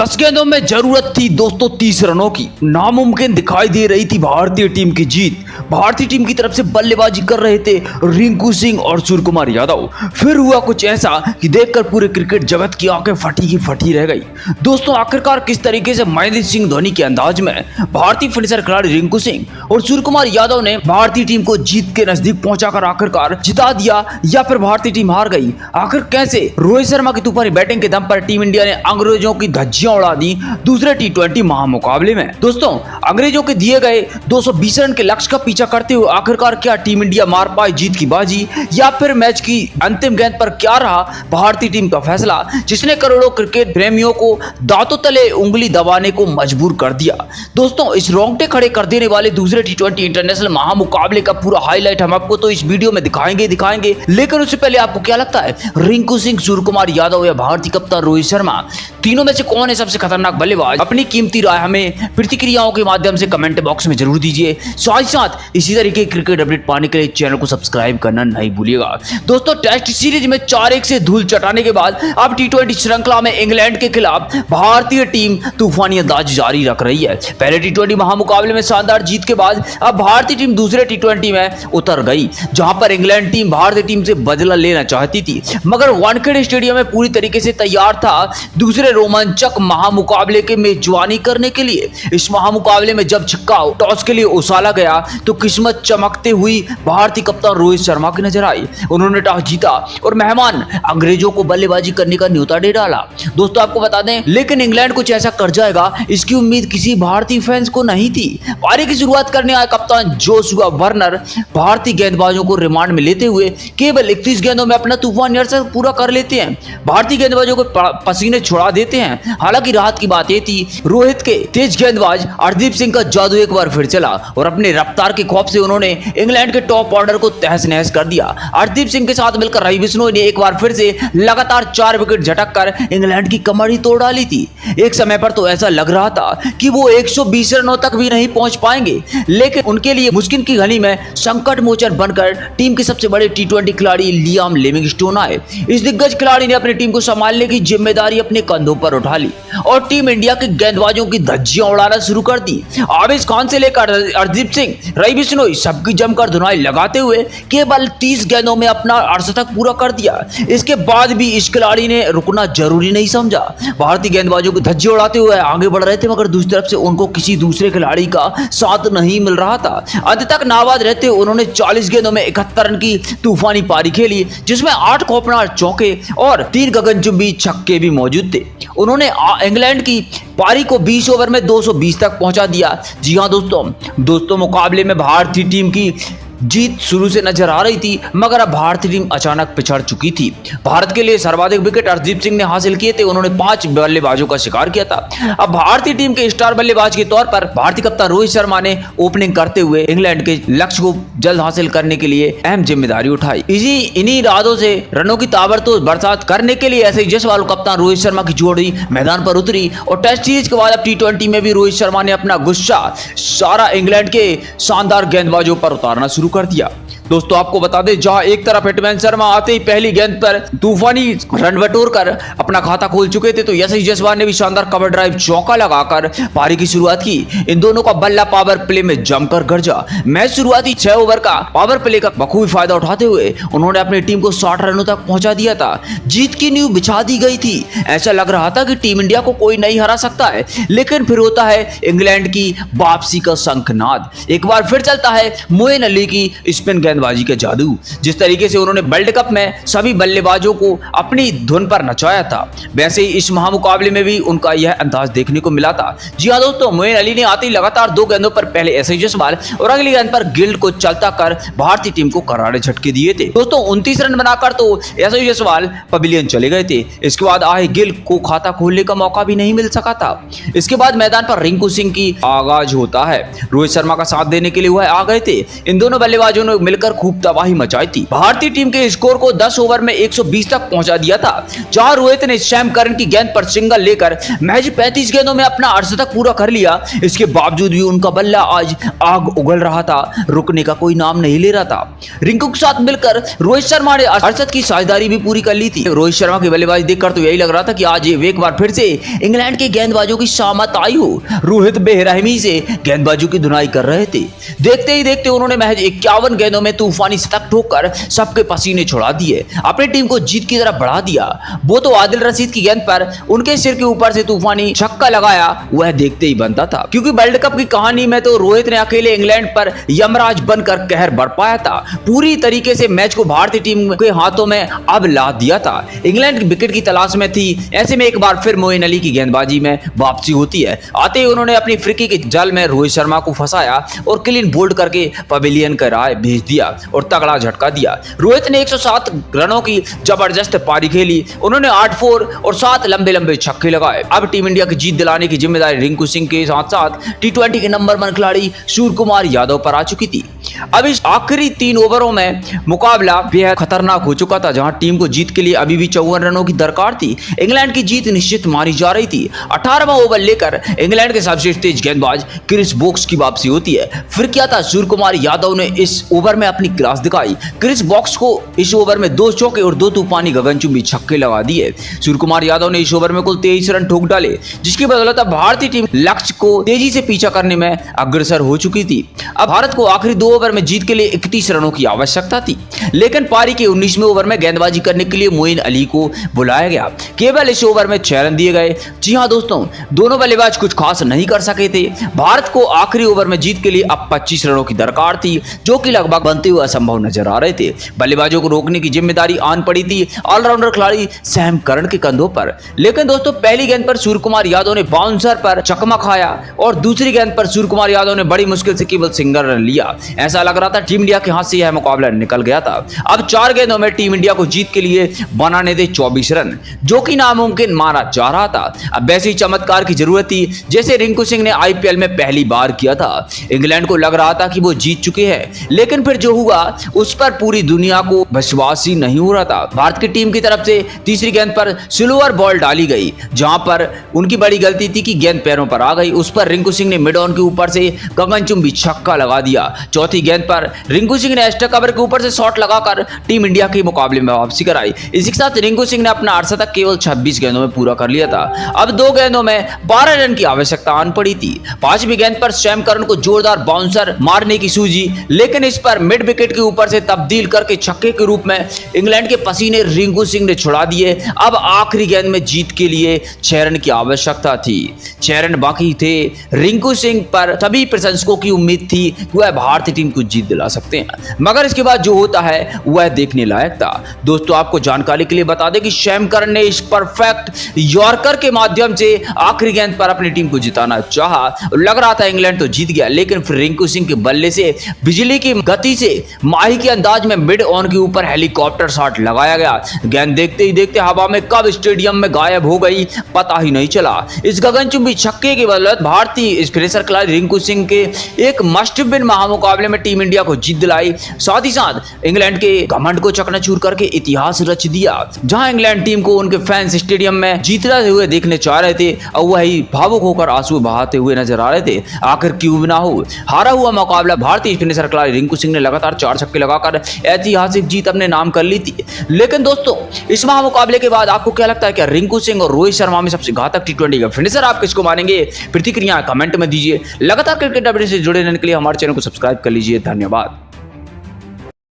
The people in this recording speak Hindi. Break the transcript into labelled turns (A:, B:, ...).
A: 10 गेंदों में जरूरत थी दोस्तों 30 रनों की। नामुमकिन दिखाई दे रही थी भारतीय टीम की जीत। भारतीय टीम की तरफ से बल्लेबाजी कर रहे थे रिंकू सिंह और सूर्य कुमार यादव। फिर हुआ कुछ ऐसा कि देखकर पूरे क्रिकेट जगत की आंखें फटी की फटी रह गई। दोस्तों आखिरकार किस तरीके से महेंद्र सिंह धोनी के अंदाज में भारतीय फिनिशर खिलाड़ी रिंकू सिंह और सूर्य कुमार यादव ने भारतीय टीम को जीत के नजदीक पहुंचाकर आखिरकार जिता दिया, या फिर भारतीय टीम हार गई? आखिर कैसे रोहित शर्मा की तूफानी बैटिंग के दम पर टीम इंडिया ने अंग्रेजों की धज्जियां उड़ा दी दूसरे टी20 महामुकाबले में? दोस्तों अंग्रेजों के दिए गए 220 रन के लक्ष्य का पीछा करते हुए आखिरकार क्या टीम इंडिया मार पाई जीत की बाजी, या फिर मैच की अंतिम गेंद पर क्या रहा भारतीय टीम का फैसला जिसने करोड़ों क्रिकेट प्रेमियों को दांतों तले उंगली दबाने को मजबूर कर दिया? दोस्तों इस रोंगटे खड़े कर देने वाले दूसरे टी20 इंटरनेशनल महामुकाबले का पूरा हाईलाइट हम आपको तो इस वीडियो में दिखाएंगे, लेकिन उससे पहले आपको क्या लगता है रिंकू सिंह, सूर्य कुमार यादव या भारतीय कप्तान रोहित शर्मा, तीनों में से कौन है सबसे खतरनाक बल्लेबाज? अपनी कीमती राय हमें प्रतिक्रियाओं के माध्यम से कमेंट बॉक्स में जरूर दीजिए। साथ ही साथ इसी तरीके की क्रिकेट अपडेट पाने के लिए चैनल को सब्सक्राइब करना नहीं भूलिएगा। दोस्तों टेस्ट सीरीज में 4-1 से धूल चटाने के बाद अब टी20 श्रृंखला में इंग्लैंड के खिलाफ भारतीय टीम तूफानी अंदाज जारी रख रही है। पहले टी20 महामुकाबले में शानदार जीत के बाद अब भारतीय टीम दूसरे टी20 में उतर गई, जहां पर इंग्लैंड टीम भारतीय टीम से बदला लेना चाहती थी, मगर वानखेड़े स्टेडियम में पूरी तरीके से तैयार था दूसरे रोमांचक महामुकाबले के मेजबानी करने के लिए। इस महामुकाबले में जब छक्का टॉस के लिए उछाला गया तो किस्मत चमकते हुई भारतीय कप्तान रोहित शर्मा की नजर आई। उन्होंने टॉस जीता और मेहमान अंग्रेजों को बल्लेबाजी करने का न्योता दे डाला। दोस्तों आपको बता दें, लेकिन इंग्लैंड कुछ ऐसा कर जाएगा इसकी उम्मीद किसी भारतीय फैंस को नहीं थी। पारी की शुरुआत करने आए कप्तान जोशुआ वार्नर भारतीय गेंदबाजों को रिमांड में लेते हुए केवल 31 गेंदों में अपना तूफानी अर्सा पूरा कर लेते हैं। भारतीय गेंदबाजों को पसीने छुड़ा देते हैं। हालांकि राहत की बात यह थी रोहित के तेज गेंदबाज हरदीप सिंह का जादू एक बार फिर चला और अपने रफ्तार के खौफ से उन्होंने इंग्लैंड के टॉप ऑर्डर को तहस नहस कर दिया। हरदीप सिंह के साथ मिलकर रवि बिश्नोई ने एक बार फिर से लगातार 4 विकेट झटक कर इंग्लैंड की कमर ही तोड़ डाली थी। एक समय पर तो ऐसा लग रहा था कि वो 120 रनों तक भी नहीं पहुंच पाएंगे, लेकिन उनके लिए मुश्किल की घड़ी में संकट मोचन बनकर टीम के सबसे बड़े टी20 खिलाड़ी लियाम लिविंगस्टोन आए। इस दिग्गज खिलाड़ी ने अपनी टीम को संभालने की जिम्मेदारी अपने कंधों पर उठा ली और टीम इंडिया के गेंदबाजों की धज्जियां उड़ाना शुरू कर दी। आवेश खान से लेकर हरदीप सिंह, रवि बिश्नोई सबकी जमकर धुनाई लगाते हुए केवल 30 गेंदों में अपना अर्धशतक पूरा कर दिया। इसके बाद भी इस खिलाड़ी ने रुकना जरूरी नहीं समझा। भारतीय गेंदबाजों की धज्जियां उड़ाते हुए आगे बढ़ रहे थे, मगर दूसरी तरफ से उनको किसी दूसरे खिलाड़ी का साथ नहीं मिल रहा था। अंत तक नाबाद रहते उन्होंने 40 गेंदों में 71 रन की तूफानी पारी खेली, जिसमें 8 खौफनाक चौके और 3 गगनचुंबी छक्के भी मौजूद थे। उन्होंने इंग्लैंड की पारी को 20 ओवर में 220 तक पहुंचा दिया। जी हां दोस्तों मुकाबले में भारतीय टीम की जीत शुरू से नजर आ रही थी, मगर अब भारतीय टीम अचानक पिछड़ चुकी थी। भारत के लिए सर्वाधिक विकेट हरदीप सिंह ने हासिल किए थे। उन्होंने 5 बल्लेबाजों का शिकार किया था। अब भारतीय टीम के स्टार बल्लेबाज के तौर पर भारतीय कप्तान रोहित शर्मा ने ओपनिंग करते हुए इंग्लैंड के लक्ष्य को जल्द हासिल करने के लिए अहम जिम्मेदारी उठाई। इन्हीं इरादों से रनों की ताबड़तोड़ बरसात करने के लिए ऐसे जसवाल कप्तान रोहित शर्मा की जोड़ी मैदान पर उतरी और टेस्ट सीरीज के बाद अब टी20 में भी रोहित शर्मा ने अपना गुस्सा सारा इंग्लैंड के शानदार गेंदबाजों पर उतारना शुरू कर दिया। दोस्तों आपको बता दें, जहां एक तरफ हिटमैन शर्मा आते ही पहली गेंद पर तूफानी रन बटोर कर अपना खाता खोल चुके थे, तो यशस्वी जायसवाल ने भी शानदार कवर ड्राइव चौका लगाकर पारी की शुरुआत की। इन दोनों का बल्ला पावर प्ले में जमकर गरजा। मैच शुरुआती 6 ओवर का पावर प्ले का बखूबी फायदा उठाते हुए उन्होंने अपनी टीम को 60 रनों तक पहुंचा दिया था। जीत की नींव बिछा दी गई थी। ऐसा लग रहा था कि टीम इंडिया को कोई नहीं हरा सकता है, लेकिन फिर होता है इंग्लैंड की वापसी का शंखनाद। एक बार फिर चलता है मोइन अली की स्पिन गेंदबाजी का जादू। जिस तरीके से उन्होंने वर्ल्ड कप में सभी बल्लेबाजों को अपनी धुन पर नचाया था, वैसे ही इस महामुकाबले में भी उनका यह अंदाज देखने को मिला था। जी हां दोस्तों, मोइन अली ने आते ही लगातार 2 गेंदों पर पहले यशस्वी जायसवाल और अगली गेंद पर गिल को चलता कर भारतीय टीम को करारे झटके दिए थे। दोस्तों 29 रन बनाकर तो यशस्वी जायसवाल पवेलियन चले गए थे। इसके बाद आए गिल को खाता खोलने का मौका भी नहीं मिल सका था। इसके बाद मैदान पर रिंकू सिंह की आगाज होता है। रोहित शर्मा का साथ देने के लिए वह आ गए थे। इन दोनों बल्लेबाजों ने मिलकर खूब तबाही मचाई थी। भारतीय टीम के स्कोर को 10 ओवर में 120 तक पहुंचा दिया था, जहां रोहित ने सैम करन की गेंद पर सिंगल लेकर महज 35 गेंदों में अपना अर्धशतक पूरा कर लिया। इसके बावजूद भी उनका बल्ला आज आग उगल रहा था, रुकने का कोई नाम नहीं ले रहा था। रिंकू के साथ मिलकर रोहित शर्मा ने अर्धशतक की साझेदारी भी पूरी कर ली थी। रोहित शर्मा की बल्लेबाजी देखकर तो यही लग रहा था कि आज एक बार फिर से इंग्लैंड के गेंदबाजों की शामत आई हो। रोहित बेरहमी से गेंदबाजों की धुनाई कर रहे थे। देखते ही देखते उन्होंने महज 51 गेंदों में तूफानी शतक ठोककर सबके पसीने छुड़ा दिए, अपनी टीम को जीत की तरफ बढ़ा दिया। वो तो आदिल रशीद की गेंद पर उनके सिर के ऊपर से तूफानी छक्का लगाया, वह देखते ही बनता था, क्योंकि वर्ल्ड कप की कहानी में तो रोहित ने अकेले इंग्लैंड पर यमराज बनकर कहर बरपाया था। पूरी तरीके से मैच को भारतीय टीम के हाथों में अब ला दिया था। इंग्लैंड विकेट की तलाश में थी, ऐसे में एक बार फिर मोइन अली की गेंदबाजी में वापसी होती है। आते ही उन्होंने अपनी फ्रिकी के जाल में रोहित शर्मा को फंसाया और क्लीन बोल्ड करके पवेलियन का राह भेज दिया और तगड़ा झटका दिया। रोहित ने 107 रनों की जबरदस्त पारी खेली। उन्होंने 8 4 और 7 लंबे लंबे छक्के लगाए। अब टीम इंडिया की जीत दिलाने की जिम्मेदारी रिंकू सिंह के साथ साथ T20 के नंबर 1 खिलाड़ी सूर्य कुमार यादव पर आ चुकी थी। अब इस आखिरी 3 ओवरों में मुकाबला बेहद खतरनाक हो चुका था, जहां टीम को जीत के लिए अभी भी 54 रनों की दरकार थी। इंग्लैंड की जीत निश्चित मानी जा रही थी। 18वां ओवर लेकर इंग्लैंड के सबसे तेज गेंदबाज क्रिस वोक्स की वापसी होती है। फिर क्या था, सूर्य कुमार यादव ने इस ओवर में अपनी क्लास दिखाई। क्रिस वोक्स को इस ओवर में 2 चौके और 2 तूफानी गगनचुंबी छक्के लगा दिए। सूर्य कुमार यादव ने इस ओवर में कुल 23 रन ठोक डाले, जिसकी बदौलत भारतीय टीम लक्ष्य को तेजी से पीछा करने में अग्रसर हो चुकी थी। अब भारत को आखिरी 2 ओवर में जीत के लिए 31 रनों की आवश्यकता थी, लेकिन पारी के 19वें ओवर में गेंदबाजी करने के लिए मोइन अली को बुलाया गया। केवल इस ओवर में 6 रन दिए गए। जी हां दोस्तों, दोनों बल्लेबाज कुछ खास नहीं कर सके थे। भारत को आखिरी ओवर में जीत के लिए अब 25 रनों की दरकार थी, जो कि लगभग बनते हुए असंभव नजर आ रहे थे। बल्लेबाजों को रोकने की जिम्मेदारी आन पड़ी थी ऑलराउंडर खिलाड़ी सैम करन के कंधों पर। लेकिन दोस्तों, पहली गेंद पर सूर्य कुमार यादव ने बाउंसर पर चकमा खाया और दूसरी गेंद पर सूर्य कुमार यादव ने बड़ी मुश्किल से केवल सिंगल रन लिया। ऐसा लग रहा था टीम इंडिया के हाथ से यह मुकाबला निकल गया था। अब 4 गेंदों में टीम इंडिया को जीत के लिए बनाने थे 24 रन, जो कि नामुमकिन माना जा रहा था। अब वैसे ही चमत्कार की जरूरत थी जैसे रिंकू सिंह ने IPL में पहली बार किया था। इंग्लैंड को लग रहा था कि वो जीत चुके हैं, लेकिन फिर जो हुआ उस पर पूरी दुनिया को विश्वास ही नहीं हो रहा था। भारत की टीम की तरफ से तीसरी गेंद पर स्लोअर बॉल डाली गई, जहां पर उनकी बड़ी गलती थी कि गेंद पैरों पर आ गई। उस पर रिंकू सिंह ने मिड ऑन के ऊपर से गगनचुंबी छक्का लगा दिया। चौथी गेंद पर रिंकू सिंह ने एक्स्ट्रा कवर के ऊपर से शॉट लगाकर टीम इंडिया के मुकाबले में वापसी कराई। इसी के साथ रिंकू सिंह ने अपना अर्धशतक केवल 26 गेंदों में पूरा कर लिया था। अब 2 गेंदों में 12 रन की आवश्यकता आन पड़ी थी। 5वीं गेंद पर सैम करन को जोरदार बाउंसर मारने की सूझी, लेकिन इस पर मिड विकेट के ऊपर से तब्दील करके छक्के के रूप में इंग्लैंड के पसीने रिंकू सिंह ने छुड़ा दिए। अब आखिरी गेंद में जीत के लिए 6 रन की आवश्यकता थी। 6 रन बाकी थे। रिंकू सिंह पर सभी प्रशंसकों की उम्मीद थी कि वह भारतीय टीम को जीत दिला सकते हैं, मगर इसके बाद जो होता है वह देखने लायक था। दोस्तों, आपको जानकारी के लिए बता दें कि सैम करन ने इस परफेक्ट यॉर्कर के माध्यम से आखिरी गेंद पर अपनी टीम को जिताना चाहा। लग रहा था इंग्लैंड तो जीत गया, लेकिन फिर रिंकू सिंह के बल्ले से बिजली की गति से माही के अंदाज में मिड ऑन के ऊपर हेलीकॉप्टर शॉट लगाया गया। गेंद देखते ही देखते हवा में कब स्टेडियम में गायब हो गई पता ही नहीं चला। इस गगनचुंबी छक्के की बदौलत भारतीय स्पिनर खिलाड़ी रिंकू सिंह के एक मस्ट विन महामुकाबले में टीम इंडिया को जीत दिलाई। साथ ही साथ इंग्लैंड के घमंड को चकनाचूर करके इतिहास रच दिया। जहां इंग्लैंड टीम को उनके फैंस स्टेडियम में जीतते हुए देखने चाह रहे थे और वही भावुक होकर आंसू बहाते हुए नजर आ रहे थे। आखिर क्यों ना हो, हारा हुआ मुकाबला भारतीय स्पिनर खिलाड़ी रिंकू सिंह ने लगातार 4 छक्के लगाकर ऐतिहासिक जीत अपने नाम कर ली थी। लेकिन दोस्तों, इस महामुकाबले के बाद आपको क्या लगता है, क्या रिंकू सिंह और रोहित शर्मा में सबसे घातक T20 का फिनिशर आप किसको मानेंगे? प्रतिक्रिया कमेंट में दीजिए। लगातार क्रिकेट अपडेट से जुड़े रहने के लिए हमारे चैनल को सब्सक्राइब कर लीजिए। धन्यवाद।